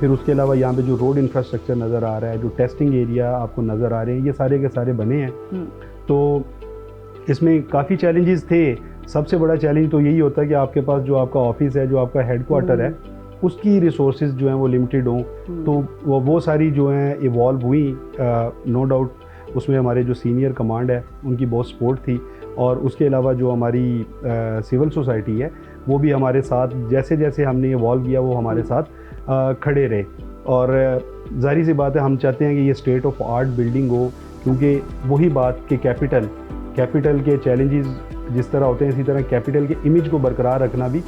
پھر اس کے علاوہ یہاں پہ جو روڈ انفراسٹرکچر نظر آ رہا ہے, جو ٹیسٹنگ ایریا آپ کو نظر آ رہے ہیں, یہ سارے کے سارے بنے ہیں. تو اس میں کافی چیلنجز تھے. سب سے بڑا چیلنج تو یہی ہوتا ہے کہ آپ کے پاس جو آپ کا آفس ہے, جو آپ کا ہیڈ کوارٹر ہے, اس کی ریسورسز جو ہیں وہ لمیٹیڈ ہوں. تو وہ ساری جو ہیں ایوالو ہوئی, نو ڈاؤٹ اس میں ہمارے جو سینئر کمانڈ ہے ان کی بہت سپورٹ تھی, اور اس کے علاوہ جو ہماری سول سوسائٹی ہے وہ بھی ہمارے ساتھ جیسے جیسے ہم نے ایوالو کیا وہ ہمارے ساتھ کھڑے رہے. اور ظاہر سی بات ہے ہم چاہتے ہیں کہ یہ اسٹیٹ آف آرٹ بلڈنگ ہو, کیونکہ وہی بات کہ کیپٹل کے چیلنجز جس طرح ہوتے ہیں اسی طرح کیپٹل کے امیج کو برقرار رکھنا بھی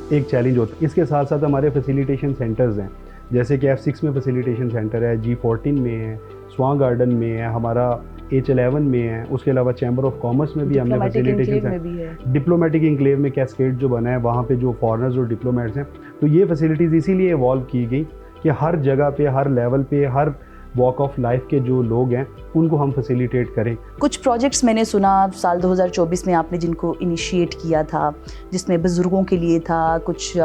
ایک چیلنج ہوتا ہے. اس کے ساتھ ساتھ ہمارے فیسیلیٹیشن سینٹرز ہیں, جیسے کہ F6 میں فیسیلیٹیشن سینٹر ہے, G14 میں ہے, سوان گارڈن میں ہے, ہمارا H11 میں ہے. اس کے علاوہ چیمبر آف کامرس میں بھی ہم نے فیسیلیٹیشن, ڈپلومیٹک انکلیو میں کیسکیڈ جو بنا ہے وہاں پہ جو فارنرز اور ڈپلومیٹس ہیں. تو یہ فیسیلیٹیز اسی لیے ایوالو کی گئی کہ ہر جگہ پہ, ہر لیول پہ, ہر واک آف لائف کے جو لوگ ہیں ان کو ہم فیسیلیٹیٹ کریں. کچھ پروجیکٹس میں نے سنا سال 2024 میں آپ نے جن کو انیشیٹ کیا تھا, جس میں بزرگوں کے لیے تھا, کچھ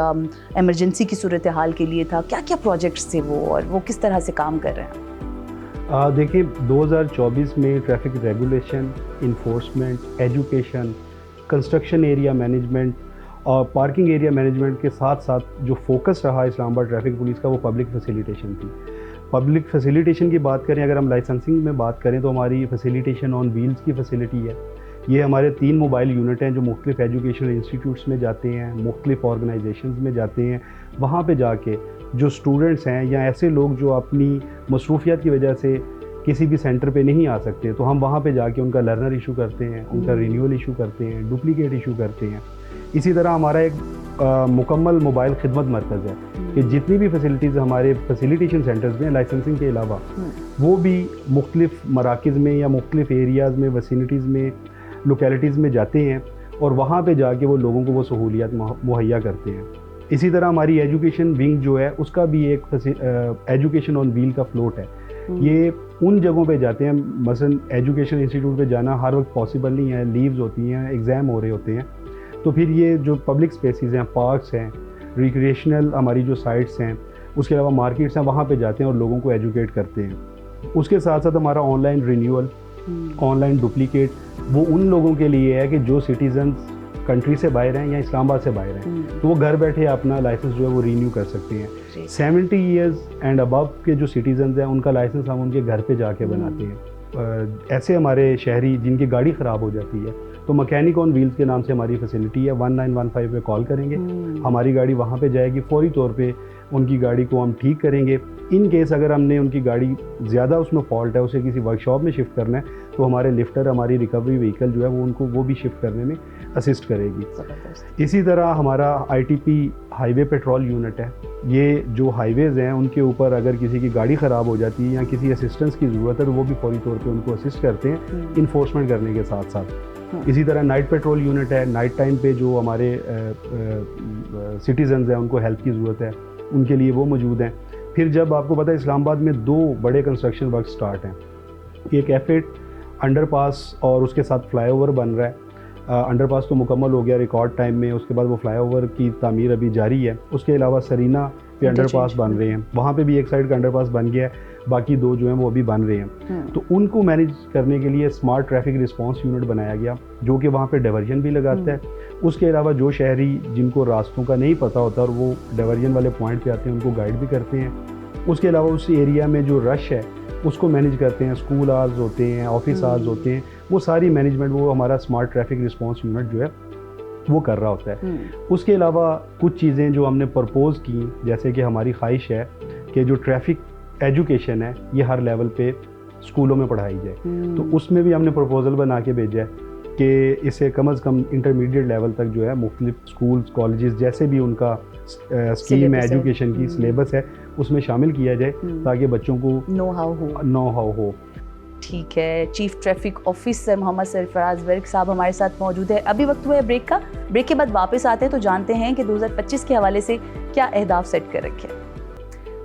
ایمرجنسی کی صورتحال کے لیے تھا. کیا کیا پروجیکٹس تھے وہ, اور وہ کس طرح سے کام کر رہے ہیں؟ دیکھیں 2024 میں traffic regulation, enforcement, education, construction area management اور پارکنگ ایریا مینجمنٹ کے ساتھ ساتھ جو فوکس رہا اسلام آباد ٹریفک پولیس کا وہ پبلک فیسیلیٹیشن تھی. پبلک فیسیلیٹیشن کی بات کریں, اگر ہم لائسنسنگ میں بات کریں تو ہماری فیسیلیٹیشن آن ویلز کی فیسیلٹی ہے. یہ ہمارے 3 موبائل یونٹ ہیں جو مختلف ایجوکیشنل انسٹیٹیوٹس میں جاتے ہیں, مختلف آرگنائزیشنز میں جاتے ہیں. وہاں پہ جا کے جو اسٹوڈنٹس ہیں یا ایسے لوگ جو اپنی مصروفیات کی وجہ سے کسی بھی سینٹر پہ نہیں آ سکتے, تو ہم وہاں پہ جا کے ان کا لرنر ایشو کرتے ہیں, ان کا رینیول ایشو کرتے ہیں, ڈپلیکیٹ ایشو کرتے ہیں. اسی طرح ہمارا ایک مکمل موبائل خدمت مرکز ہے کہ جتنی بھی فیسلٹیز ہمارے فیسیلیٹیشن سینٹرز میں لائسنسنگ کے علاوہ وہ بھی مختلف مراکز میں یا مختلف ایریاز میں, وسینٹیز میں, لوکیلٹیز میں جاتے ہیں اور وہاں پہ جا کے وہ لوگوں کو وہ سہولیات مہیا کرتے ہیں. اسی طرح ہماری ایجوکیشن ونگ جو ہے اس کا بھی ایک ایجوکیشن آن ویل کا فلوٹ ہے. یہ ان جگہوں پہ جاتے ہیں, مثلا ایجوکیشن انسٹیٹیوٹ پہ جانا ہر وقت پاسبل نہیں ہے, لیوز ہوتی ہیں, ایگزام ہو رہے ہوتے ہیں. تو پھر یہ جو پبلک اسپیسیز ہیں, پارکس ہیں, ریکریشنل ہماری جو سائٹس ہیں, اس کے علاوہ مارکیٹس ہیں, وہاں پہ جاتے ہیں اور لوگوں کو ایجوکیٹ کرتے ہیں. اس کے ساتھ ساتھ ہمارا on line renewal, on line duplicate وہ ان لوگوں کے لیے ہے کہ جو سٹیزنز کنٹری سے باہر ہیں یا اسلام آباد سے باہر ہیں, تو وہ گھر بیٹھے اپنا لائسنس جو ہے وہ رینیو کر سکتے ہیں. 70 ایئرز اینڈ ابو کے جو سٹیزنز ہیں ان کا لائسنس ہم ان کے گھر پہ جا کے بناتے ہیں. ایسے ہمارے شہری جن کی گاڑی خراب ہو جاتی ہے تو مکینک آن ویلز کے نام سے ہماری فیسلٹی ہے, 1915 پہ کال کریں گے, ہماری گاڑی وہاں پہ جائے گی, فوری طور پہ ان کی گاڑی کو ہم ٹھیک کریں گے. ان کیس اگر ہم نے ان کی گاڑی زیادہ اس میں فالٹ ہے, اسے کسی ورک شاپ میں شفٹ کرنا ہے, تو ہمارے لفٹر, ہماری ریکوری وہیکل جو ہے وہ ان کو وہ بھی شفٹ کرنے میں اسسٹ کرے گی. اسی طرح ہمارا ITP ہائی وے پیٹرول یونٹ ہے. یہ جو ہائی ویز ہیں ان کے اوپر اگر کسی کی گاڑی خراب ہو جاتی ہے یا کسی اسسٹنس کی ضرورت ہے تو وہ بھی فوری طور پہ ان کو اسسٹ کرتے ہیں انفورسمنٹ کرنے کے ساتھ ساتھ. اسی طرح نائٹ پیٹرول یونٹ ہے, نائٹ ٹائم پہ جو ہمارے سٹیزنز ہیں ان کو ہیلپ کی ضرورت ہے ان کے لیے وہ موجود ہیں. پھر جب آپ کو پتہ ہے اسلام آباد میں 2 بڑے کنسٹرکشن ورک سٹارٹ ہیں, ایک F8 انڈر پاس اور اس کے ساتھ فلائی اوور بن رہا ہے. انڈر پاس تو مکمل ہو گیا ریکارڈ ٹائم میں, اس کے بعد وہ فلائی اوور کی تعمیر ابھی جاری ہے. اس کے علاوہ سرینا پہ انڈر پاس بن رہے ہیں, وہاں پہ بھی ایک سائڈ کا انڈر پاس بن گیا ہے, باقی 2 جو ہیں وہ ابھی بن رہے ہیں. تو ان کو مینیج کرنے کے لیے اسمارٹ ٹریفک رسپانس یونٹ بنایا گیا جو کہ وہاں پہ ڈائیورژن بھی لگاتا ہے. اس کے علاوہ جو شہری جن کو راستوں کا نہیں پتہ ہوتا اور وہ ڈائیورژن والے پوائنٹ پہ آتے ہیں ان کو گائیڈ بھی کرتے ہیں. اس کے علاوہ اس ایریا میں جو رش ہے اس کو مینیج کرتے ہیں, اسکول آورز ہوتے ہیں, آفس آورز ہوتے ہیں, وہ ساری مینجمنٹ وہ ہمارا اسمارٹ ٹریفک رسپانس یونٹ جو ہے وہ کر رہا ہوتا ہے. اس کے علاوہ کچھ چیزیں جو ہم نے پرپوز کی, جیسے کہ ہماری خواہش ہے کہ جو ٹریفک ایجوکیشن ہے یہ ہر لیول پہ اسکولوں میں پڑھائی جائے. تو اس میں بھی ہم نے پروپوزل بنا کے بھیجا ہے کہ اسے کم از کم انٹرمیڈیٹ لیول تک جو ہے مختلف اسکولز, کالجز جیسے بھی ان کا اسکیم ہے ایجوکیشن کی سلیبس ہے اس میں شامل کیا جائے تاکہ بچوں کو نو ہاؤ ہو. ٹھیک ہے, chief traffic officer Muhammad Sarfaraz work صاحب ہمارے ساتھ موجود ہے. ابھی وقت ہوا ہے بریک کا, بریک کے بعد واپس آتے ہیں تو جانتے ہیں کہ 2025 کے حوالے سے کیا اہداف سیٹ کر رکھے ہیں.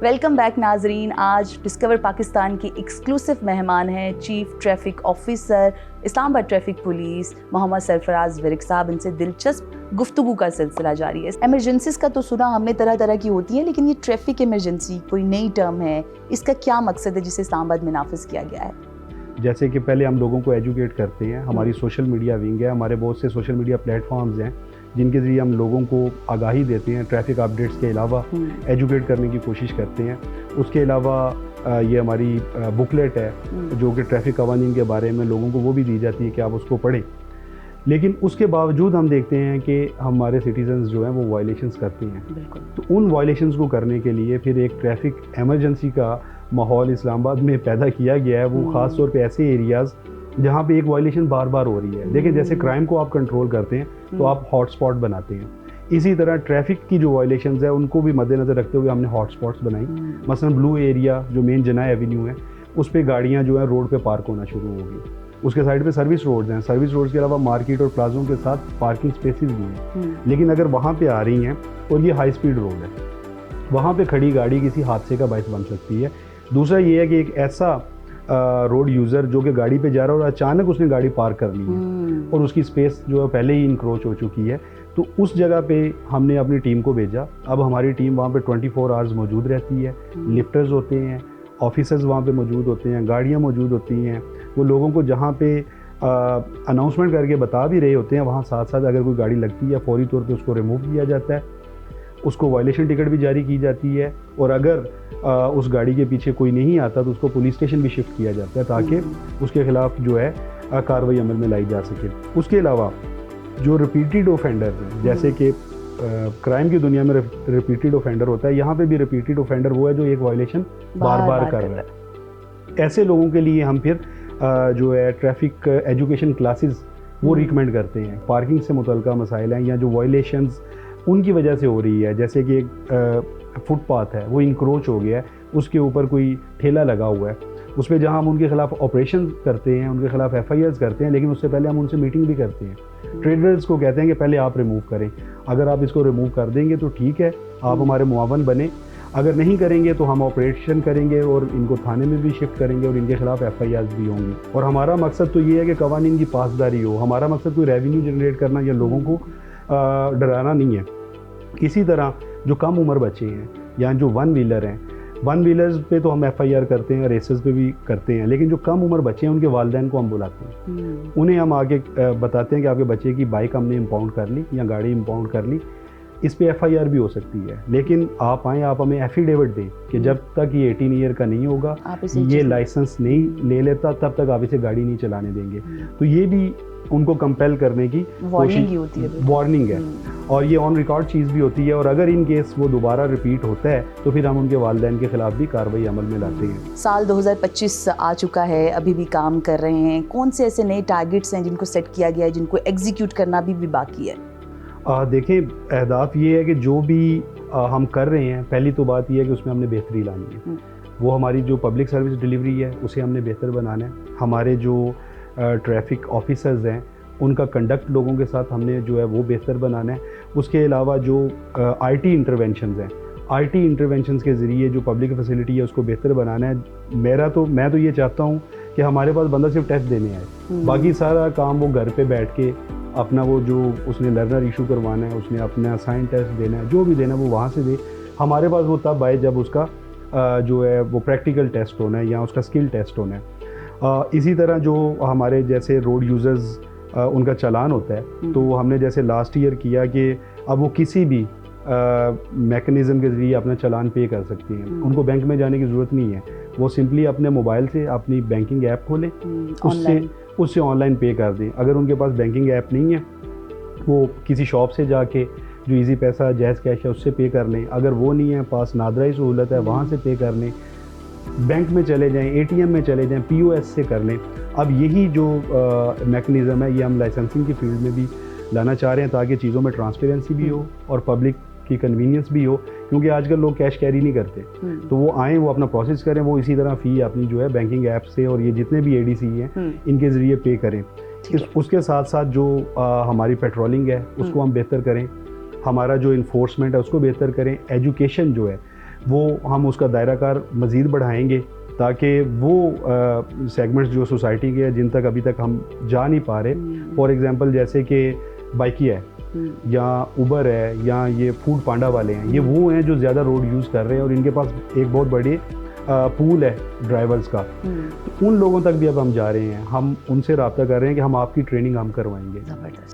ویلکم بیک ناظرین. آج ڈسکور پاکستان کے ایکسکلوسیو مہمان ہیں چیف ٹریفک آفیسر اسلام آباد traffic police Muhammad Sarfaraz work صاحب. ان سے دلچسپ گفتگو کا سلسلہ جاری ہے. ایمرجنسیز کا تو سنا ہم نے طرح طرح کی ہوتی ہیں, لیکن یہ ٹریفک ایمرجنسی کوئی نئی ٹرم ہے, اس کا کیا مقصد ہے جسے اسلام آباد میں نافذ کیا گیا ہے؟ جیسے کہ پہلے ہم لوگوں کو ایجوکیٹ کرتے ہیں, ہماری سوشل میڈیا ونگ ہے, ہمارے بہت سے سوشل میڈیا پلیٹ فارمز ہیں جن کے ذریعے ہم لوگوں کو آگاہی دیتے ہیں. ٹریفک اپڈیٹس کے علاوہ ایجوکیٹ کرنے کی کوشش کرتے ہیں. اس کے علاوہ یہ ہماری بکلیٹ ہے جو کہ ٹریفک قوانین کے بارے میں لوگوں کو وہ بھی دی جاتی ہے کہ آپ اس کو پڑھیں. لیکن اس کے باوجود ہم دیکھتے ہیں کہ ہمارے سٹیزنز جو ہیں وہ وائلیشنز کرتے ہیں. تو ان وائلیشنز کو کرنے کے لیے پھر ایک ٹریفک ایمرجنسی کا ماحول اسلام آباد میں پیدا کیا گیا ہے. وہ خاص طور پہ ایسے ایریاز جہاں پہ ایک وائلیشن بار بار ہو رہی ہے. دیکھیں جیسے کرائم کو آپ کنٹرول کرتے ہیں تو آپ ہاٹ اسپاٹ بناتے ہیں, اسی طرح ٹریفک کی جو وائلیشنز ہیں ان کو بھی مد نظر رکھتے ہوئے ہم نے ہاٹ اسپاٹس بنائی. مثلا بلو ایریا جو مین جناح ایونیو ہے اس پہ گاڑیاں جو ہیں روڈ پہ پارک ہونا شروع ہو گئی. اس کے سائڈ پہ سروس روڈز ہیں, سروس روڈز کے علاوہ مارکیٹ اور پلازوں کے ساتھ پارکنگ اسپیسز بھی ہیں. لیکن اگر وہاں پہ آ رہی ہیں اور یہ ہائی اسپیڈ روڈ ہے, وہاں پہ کھڑی گاڑی کسی حادثے کا باعث بن سکتی ہے. دوسرا یہ ہے کہ ایک ایسا روڈ یوزر جو کہ گاڑی پہ جا رہا ہے اور اچانک اس نے گاڑی پارک کر لی ہے اور اس کی اسپیس جو ہے پہلے ہی انکروچ ہو چکی ہے, تو اس جگہ پہ ہم نے اپنی ٹیم کو بھیجا. اب ہماری ٹیم وہاں پہ 24 آورز موجود رہتی ہے. لفٹرز ہوتے ہیں, آفیسرز وہاں پہ موجود ہوتے ہیں, گاڑیاں موجود ہوتی ہیں. وہ لوگوں کو جہاں پہ اناؤنسمنٹ کر کے بتا بھی رہے ہوتے ہیں وہاں ساتھ ساتھ اگر کوئی گاڑی لگتی ہے فوری طور پہ اس کو ریموو کیا جاتا ہے, اس کو وائلیشن ٹکٹ بھی جاری کی جاتی ہے, اور اگر اس گاڑی کے پیچھے کوئی نہیں آتا تو اس کو پولیس اسٹیشن بھی شفٹ کیا جاتا ہے تاکہ اس کے خلاف جو ہے کارروائی عمل میں لائی جا سکے. اس کے علاوہ جو ریپیٹیڈ اوفینڈرز ہیں, جیسے کہ کرائم کی دنیا میں ریپیٹیڈ اوفینڈر ہوتا ہے, یہاں پہ بھی ریپیٹیڈ اوفینڈر وہ ہے جو ایک وائلیشن بار بار کر رہا ہے. ایسے لوگوں کے لیے ہم پھر جو ہے ٹریفک ایجوکیشن کلاسز وہ ریکمینڈ کرتے ہیں. پارکنگ سے متعلقہ مسائل ہیں یا جو وائلیشنز ان کی وجہ سے ہو رہی ہے, جیسے کہ ایک فٹ پاتھ ہے وہ انکروچ ہو گیا ہے, اس کے اوپر کوئی ٹھیلا لگا ہوا ہے, اس پہ جہاں ہم ان کے خلاف آپریشن کرتے ہیں, ان کے خلاف FIRs کرتے ہیں, لیکن اس سے پہلے ہم ان سے میٹنگ بھی کرتے ہیں. ٹریڈرز کو کہتے ہیں کہ پہلے آپ ریموو کریں, اگر آپ اس کو ریموو کر دیں گے تو ٹھیک ہے, آپ ہمارے معاون بنیں, اگر نہیں کریں گے تو ہم آپریشن کریں گے اور ان کو تھانے میں بھی شفٹ کریں گے اور ان کے خلاف FIRs بھی ہوں گی. اور ہمارا مقصد تو یہ ہے کہ قوانین کی پاسداری ہو. ہمارا مقصد کوئی ریونیو جنریٹ کرنا یا لوگوں کو ڈرانا نہیں ہے. اسی طرح جو کم عمر بچے ہیں یا جو ون ویلر ہیں, ون ویلرز پہ تو ہم FIR کرتے ہیں, ریسز پہ بھی کرتے ہیں, لیکن جو کم عمر بچے ہیں ان کے والدین کو ہم بلاتے ہیں, انہیں ہم آگے بتاتے ہیں کہ آپ کے بچے کی بائک ہم نے امپاؤنڈ کر لی یا گاڑی امپاؤنڈ کر لی, اس پہ FIR بھی ہو سکتی ہے. لیکن آپ آئیں, آپ ہمیں ایفیڈیوٹ دیں کہ جب تک یہ 18 ایئر کا نہیں ہوگا, یہ لائسنس نہیں لے لیتا, تب تک آپ اسے گاڑی نہیں چلانے دیں گے. تو یہ بھی ان کو کمپیل کرنے کی وارننگ ہے, اور یہ آن ریکارڈ چیز بھی ہوتی ہے. اور اگر ان کیس وہ دوبارہ ریپیٹ ہوتا ہے تو پھر ہم ان کے والدین کے خلاف بھی کارروائی عمل میں لاتے ہیں. سال 2025 آ چکا ہے, ابھی بھی کام کر رہے ہیں. کون سے ایسے نئے ٹارگیٹس ہیں جن کو سیٹ کیا گیا ہے, جن کو ایگزیکیوٹ کرنا بھی باقی ہے؟ دیکھیں, اہداف یہ ہے کہ جو بھی ہم کر رہے ہیں, پہلی تو بات یہ ہے کہ اس میں ہم نے بہتری لانی ہے. وہ ہماری جو پبلک سروس ڈلیوری ہے اسے ہم نے بہتر بنانا ہے. ہمارے جو ٹریفک آفیسرز ہیں ان کا کنڈکٹ لوگوں کے ساتھ ہم نے جو ہے وہ بہتر بنانا ہے. اس کے علاوہ جو IT انٹرونشنز ہیں, IT انٹرونشنز کے ذریعے جو پبلک فیسلٹی ہے اس کو بہتر بنانا ہے. میں تو یہ چاہتا ہوں کہ ہمارے پاس بندہ صرف ٹیسٹ دینے آئے, باقی سارا کام وہ گھر پہ بیٹھ کے اپنا وہ جو اس نے لرنر ایشو کروانا ہے, اس نے اپنا اسائن ٹیسٹ دینا ہے, جو بھی دینا ہے وہ وہاں سے دے. ہمارے پاس وہ تب آئے جب اس کا جو ہے وہ پریکٹیکل ٹیسٹ ہونا ہے یا اس کا اسکل ٹیسٹ ہونا ہے. اسی طرح جو ہمارے جیسے روڈ یوزرز ان کا چالان ہوتا ہے, تو ہم نے جیسے لاسٹ ایئر کیا کہ اب وہ کسی بھی میکنزم کے ذریعے اپنا چالان پے کر سکتی ہیں. ان کو بینک میں جانے کی ضرورت نہیں ہے, وہ سمپلی اپنے موبائل سے اپنی بینکنگ ایپ کھولیں, اس سے آن لائن پے کر دیں. اگر ان کے پاس بینکنگ ایپ نہیں ہے وہ کسی شاپ سے جا کے جو ایزی پیسہ جیز کیش ہے اس سے پے کر لیں. اگر وہ نہیں ہے, پاس نادرائی سہولت ہے, وہاں سے پے کر لیں. بینک میں چلے جائیں, ATM میں چلے جائیں, POS سے کر لیں. اب یہی جو میکنزم ہے یہ ہم لائسنسنگ کی فیلڈ میں بھی لانا چاہ رہے ہیں تاکہ چیزوں میں ٹرانسپیرنسی بھی ہو اور پبلک کی کنوینئنس بھی ہو, کیونکہ آج کل لوگ کیش کیری نہیں کرتے. تو وہ آئیں, وہ اپنا پروسیس کریں, وہ اسی طرح فی اپنی جو ہے بینکنگ ایپ سے اور یہ جتنے بھی ADC ہیں ان کے ذریعے پے کریں. اس کے ساتھ ساتھ جو ہماری پیٹرولنگ ہے اس کو ہم بہتر کریں, ہمارا جو انفورسمنٹ ہے اس کو بہتر کریں, ایجوکیشن جو ہے وہ ہم اس کا دائرہ کار مزید بڑھائیں گے تاکہ وہ سیگمنٹس جو سوسائٹی کے ہیں جن تک ابھی تک ہم جا نہیں پا رہے، فار ایگزامپل جیسے کہ بائکی ہے یا اوبر ہے یا یہ فوڈ پانڈا والے ہیں، یہ وہ ہیں جو زیادہ روڈ یوز کر رہے ہیں اور ان کے پاس ایک بہت بڑی پول ہے ڈرائیورز کا، تو ان لوگوں تک بھی اب ہم جا رہے ہیں، ہم ان سے رابطہ کر رہے ہیں کہ ہم آپ کی ٹریننگ ہم کروائیں گے،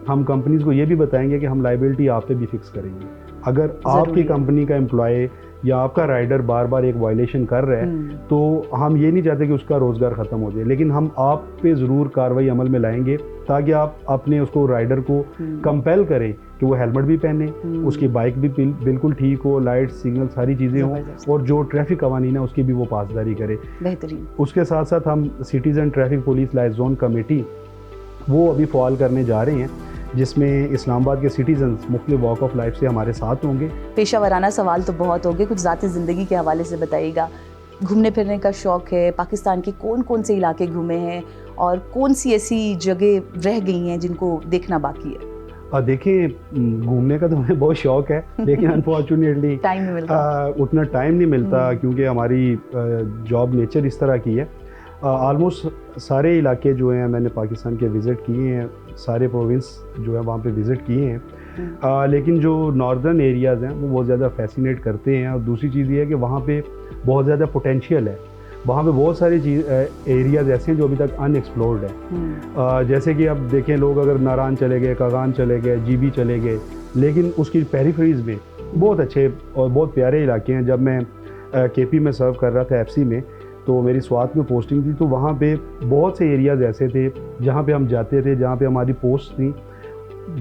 ہم کمپنیز کو یہ بھی بتائیں گے کہ ہم لائبلٹی آپ پہ بھی فکس کریں گے، اگر آپ کی کمپنی کا امپلائی یا آپ کا رائڈر بار بار ایک وائلیشن کر رہا ہے تو ہم یہ نہیں چاہتے کہ اس کا روزگار ختم ہو جائے، لیکن ہم آپ پہ ضرور کارروائی عمل میں لائیں گے تاکہ آپ اپنے اس کو رائڈر کو کمپیل کریں کہ وہ ہیلمٹ بھی پہنے، اس کی بائک بھی بالکل ٹھیک ہو، لائٹ سگنل ساری چیزیں ہوں، اور جو ٹریفک قوانین ہے اس کی بھی وہ پاسداری کرے۔ بہترین۔ اس کے ساتھ ساتھ ہم citizen traffic police liaison committee وہ ابھی فعال کرنے جا رہے ہیں، جس میں اسلام آباد کے سٹیزنز مختلف واک آف لائف سے ہمارے ساتھ ہوں گے۔ پیشہ ورانہ سوال تو بہت ہوگے، کچھ ذاتی زندگی کے حوالے سے بتائیے گا، گھومنے پھرنے کا شوق ہے، پاکستان کے کون کون سے علاقے گھومے ہیں اور کون سی ایسی جگہ رہ گئی ہیں جن کو دیکھنا باقی ہے؟ دیکھیں، گھومنے کا تو ہمیں بہت شوق ہے لیکن انفارچونیٹلی ٹائم نہیں ملتا، اتنا ٹائم نہیں ملتا کیونکہ ہماری جاب نیچر اس طرح کی ہے۔ آلموسٹ سارے علاقے جو ہیں میں نے پاکستان کے وزٹ کیے ہیں، سارے پروونس جو ہے وہاں پہ وزٹ کیے ہیں، لیکن جو ناردرن ایریاز ہیں وہ بہت زیادہ فیسینیٹ کرتے ہیں، اور دوسری چیز یہ ہے کہ وہاں پہ بہت زیادہ پوٹینشیل ہے، وہاں پہ بہت ساری ایریاز ایسے ہیں جو ابھی تک ان ایکسپلورڈ ہیں، جیسے کہ اب دیکھیں لوگ اگر ناران چلے گئے، کاغان چلے گئے، جی بی چلے گئے، لیکن اس کی پیریفریز میں بہت اچھے اور بہت پیارے علاقے ہیں۔ جب میں کے پی میں سرو کر رہا تھا ایف سی میں، تو میری سوات میں پوسٹنگ تھی، تو وہاں پہ بہت سے ایریاز ایسے تھے جہاں پہ ہم جاتے تھے، جہاں پہ ہماری پوسٹ تھیں،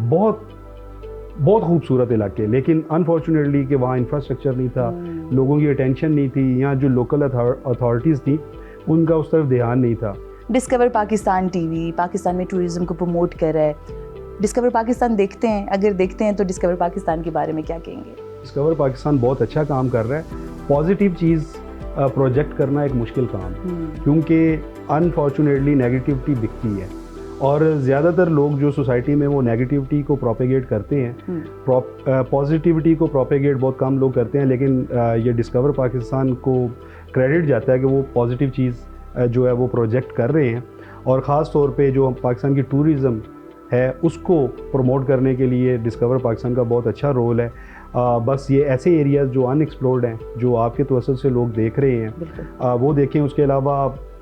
بہت خوبصورت علاقے، لیکن انفارچونیٹلی کہ وہاں انفراسٹرکچر نہیں تھا، لوگوں کی اٹینشن نہیں تھی، یا جو لوکل اتھارٹیز تھیں ان کا اس طرف دھیان نہیں تھا۔ Discover Pakistan T V Pakistan میں ٹورزم کو پروموٹ کر رہا ہے، ڈسکور پاکستان دیکھتے ہیں؟ اگر دیکھتے ہیں تو ڈسکور پاکستان کے بارے میں کیا کہیں گے؟ ڈسکور پاکستان بہت اچھا کام کر رہا ہے، پازیٹیو چیز پروجیکٹ کرنا ایک مشکل کام ہے کیونکہ انفارچونیٹلی نیگیٹیوٹی بکتی ہے، اور زیادہ تر لوگ جو سوسائٹی میں وہ نیگیٹیوٹی کو پروپیگیٹ کرتے ہیں، پازیٹیوٹی کو پروپیگیٹ بہت کم لوگ کرتے ہیں، لیکن یہ ڈسکور پاکستان کو کریڈٹ جاتا ہے کہ وہ پازیٹیو چیز جو ہے وہ پروجیکٹ کر رہے ہیں، اور خاص طور پہ جو پاکستان کی ٹورزم ہے اس کو پروموٹ کرنے کے لیے ڈسکور پاکستان کا بہت اچھا رول ہے۔ بس یہ ایسے ایریاز جو ان ایکسپلورڈ ہیں، جو آپ کے توسط سے لوگ دیکھ رہے ہیں، وہ دیکھیں۔ اس کے علاوہ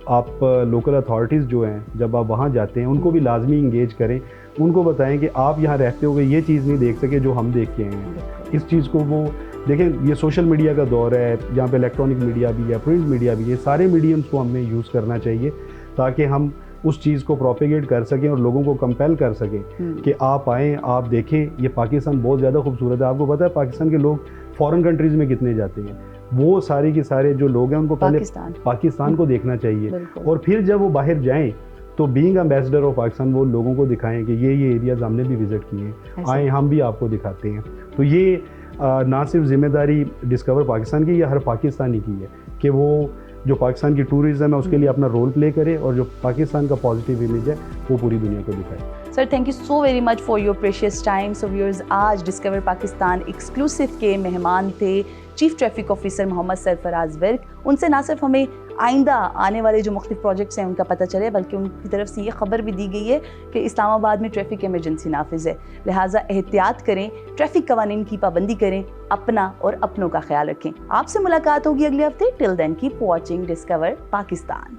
آپ لوکل اتھارٹیز جو ہیں جب آپ وہاں جاتے ہیں ان کو بھی لازمی انگیج کریں، ان کو بتائیں کہ آپ یہاں رہتے ہوئے یہ چیز نہیں دیکھ سکے جو ہم دیکھ کے آئے ہیں، اس چیز کو وہ دیکھیں۔ یہ سوشل میڈیا کا دور ہے، جہاں پہ الیکٹرانک میڈیا بھی ہے، پرنٹ میڈیا بھی ہے، سارے میڈیمز کو ہمیں یوز کرنا چاہیے تاکہ ہم اس چیز کو پروپیگیٹ کر سکیں اور لوگوں کو کمپیل کر سکیں کہ آپ آئیں، آپ دیکھیں، یہ پاکستان بہت زیادہ خوبصورت ہے۔ آپ کو پتہ ہے پاکستان کے لوگ فورن کنٹریز میں کتنے جاتے ہیں، وہ سارے کے سارے جو لوگ ہیں ان کو پہلے پاکستان کو دیکھنا چاہیے، اور پھر جب وہ باہر جائیں تو بینگ امبیسڈر آف پاکستان وہ لوگوں کو دکھائیں کہ یہ ایریاز ہم نے بھی وزٹ کیے ہیں، آئیں ہم بھی آپ کو دکھاتے ہیں۔ تو یہ نہ صرف ذمہ داری ڈسکور پاکستان کی، یہ ہر پاکستانی کی ہے کہ وہ جو پاکستان کی ٹورزم ہے اس کے لیے اپنا رول پلے کرے، اور جو پاکستان کا پازیٹیو امیج ہے وہ پوری دنیا کو دکھائے۔ Sir thank you so very much for your precious time. So viewers, آج ڈسکور پاکستان ایکسکلوسیو کے مہمان تھے chief traffic officer Muhammad Sarfaraz work. ان سے نہ صرف ہمیں آئندہ آنے والے جو مختلف پروجیکٹس ہیں ان کا پتہ چلے، بلکہ ان کی طرف سے یہ خبر بھی دی گئی ہے کہ اسلام آباد میں ٹریفک ایمرجنسی نافذ ہے، لہٰذا احتیاط کریں، ٹریفک قوانین کی پابندی کریں، اپنا اور اپنوں کا خیال رکھیں۔ آپ سے ملاقات ہوگی اگلے ہفتے۔ Till then keep watching discover Pakistan.